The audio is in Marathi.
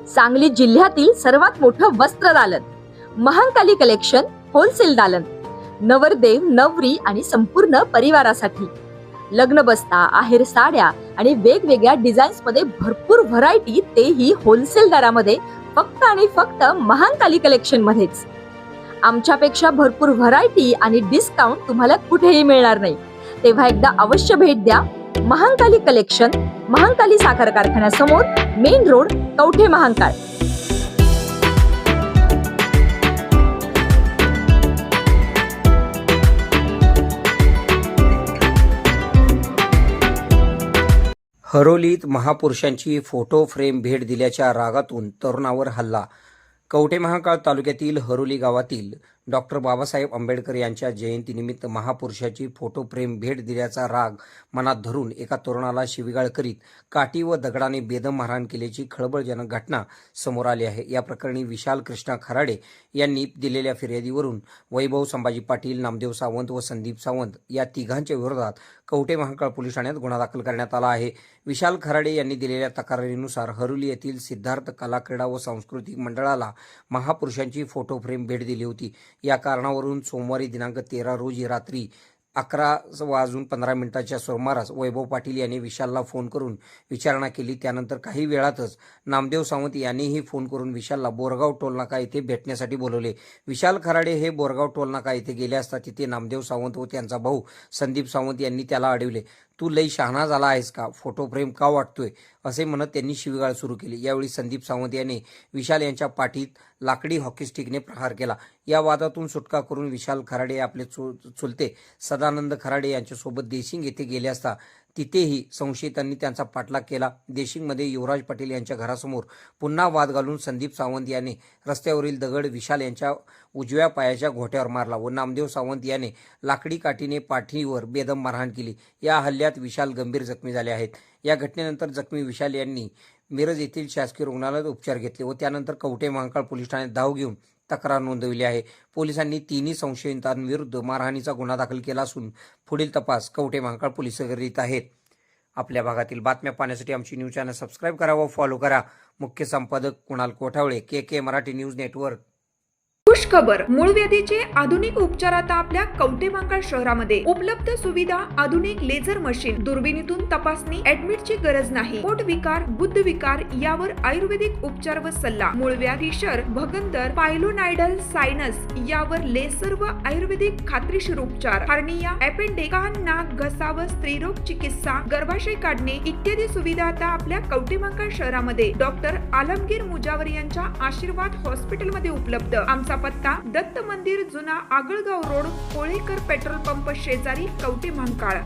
सांगली जिल्ह्यातील सर्वात मोठं वस्त्र दालन, महांकाली कलेक्शन होलसेल दालन, नवरदेव नवरी आणि संपूर्ण परिवारासाठी लग्न बस्ता, आहेर साड्या आणि वेगवेगळ्या डिझाईन्स मध्ये भरपूर व्हरायटी, तेही होलसेल दरामध्ये, फक्त आणि फक्त महांकाली कलेक्शन मध्येच. आमच्यापेक्षा भरपूर व्हरायटी आणि डिस्काउंट तुम्हाला कुठेही मिळणार नाही. तेव्हा एकदा अवश्य भेट द्या. महांकाली कलेक्शन, महांकाली साखर कारखान्यासमोर, मेन रोड, कवठे महांकाळ. हरोलीत महापुरुषांची फोटो फ्रेम भेट दिल्याच्या रागातून तरुणावर हल्ला. कवठे महांकाळ तालुक्यातील हरोली गावातील डॉक्टर बाबासाहेब आंबेडकर यांच्या जयंतीनिमित्त महापुरुषाची फोटो फ्रेम भेट दिल्याचा राग मनात धरून एका तरुणाला शिवीगाळ करीत काठी व दगडाने बेदम मारहाण केल्याची खळबळजनक घटना समोर आली आहे. या प्रकरणी विशाल कृष्णा खराडे यांनी दिलेल्या फिर्यादीवरून वैभव संभाजी पाटील, नामदेव सावंत व संदीप सावंत या तिघांच्या विरोधात कवठे महांकाळ पोलीस ठाण्यात गुन्हा दाखल करण्यात आला आहे. विशाल खराडे यांनी दिलेल्या तक्रारीनुसार हरोली येथील सिद्धार्थ कला क्रीडा व सांस्कृतिक मंडळाला महापुरुषांची फोटो फ्रेम भेट दिली होती. या कारणावरून सोमवारी दिनांक 13 रोजी रात्री 11:15 सुमारास वैभव पाटील यांनी विशालला फोन करून विचारणा केली. त्यानंतर काही वेळातच नामदेव सावंत यांनीही फोन करून विशालला बोरगाव टोलनाका येथे भेटण्यासाठी बोलवले. विशाल खराडे हे बोरगाव टोलनाका येथे गेले असता तिथे नामदेव सावंत व त्यांचा भाऊ संदीप सावंत यांनी त्याला अडवले. तू लई शहाणा झाला आहेस का, फोटो फ्रेम का वाटतोय, असे म्हणत त्यांनी शिवीगाळ सुरू केली. यावेळी संदीप सावंत यांनी विशाल यांच्या पाठीत लाकडी हॉकी स्टिकने प्रहार केला. या वादातून सुटका करून विशाल खराडे आपले चुलते सदानंद खराडे यांच्यासोबत देशिंग येथे गेले असता तिथेही संशयितांनी त्यांचा पाठलाग केला. देशिंगमध्ये युवराज पाटील यांच्या घरासमोर पुन्हा वाद घालून संदीप सावंत याने रस्त्यावरील दगड विशाल यांच्या उजव्या पायाच्या घोट्यावर मारला व नामदेव सावंत याने लाकडी काठीने पाठीवर बेदम मारहाण केली. या हल्ल्यात विशाल गंभीर जखमी झाले आहेत. या घटनेनंतर जखमी विशाल यांनी मिरज येथील शासकीय रुग्णालयात उपचार घेतले व त्यानंतर कवठे महांकाळ पोलीस ठाण्यात धाव घेऊन तक्रार नोंदवली आहे. पोलिसांनी तिन्ही संशयितांविरुद्ध मारहाणीचा गुन्हा दाखल केला असून पुढील तपास कवठे महांकाळ पोलीस करीत आहेत. आपल्या भागातील बातम्या पाहण्यासाठी आमची न्यूज चॅनल सबस्क्राईब करा व फॉलो करा. मुख्य संपादक कुणाल कोठावळे, के मराठी न्यूज नेटवर्क. खुश खबर, मूळ व्याधीचे आधुनिक उपचार आता आपल्या कवठे महांकाळ शहरामध्ये उपलब्ध. सुविधा, आधुनिक लेझर मशीन, दुर्बिणीतून तपासणी, ऍडमिटची गरज नाही. पोट विकार, बुद्ध विकार यावर आयुर्वेदिक उपचार व सल्ला. मूळव्याधी, फिशर, भगंदर, पायलोनायडल, सायनस यावर लेसर व आयुर्वेदिक खात्रीशीर उपचार. हार्निया, अपेंडिक्स, कान, नाक, घसा व स्त्रीरोग चिकित्सा, गर्भाशय काढणे इत्यादी सुविधा आता आपल्या कवठे महांकाळ शहरामध्ये डॉक्टर आलमगीर मुजावर यांच्या आशीर्वाद हॉस्पिटल मध्ये उपलब्ध. आमचा पत्ता दत्त मंदिर, जुना Agalgaon road, Kolekar petrol pump शेजारी, कवठे महांकाळ.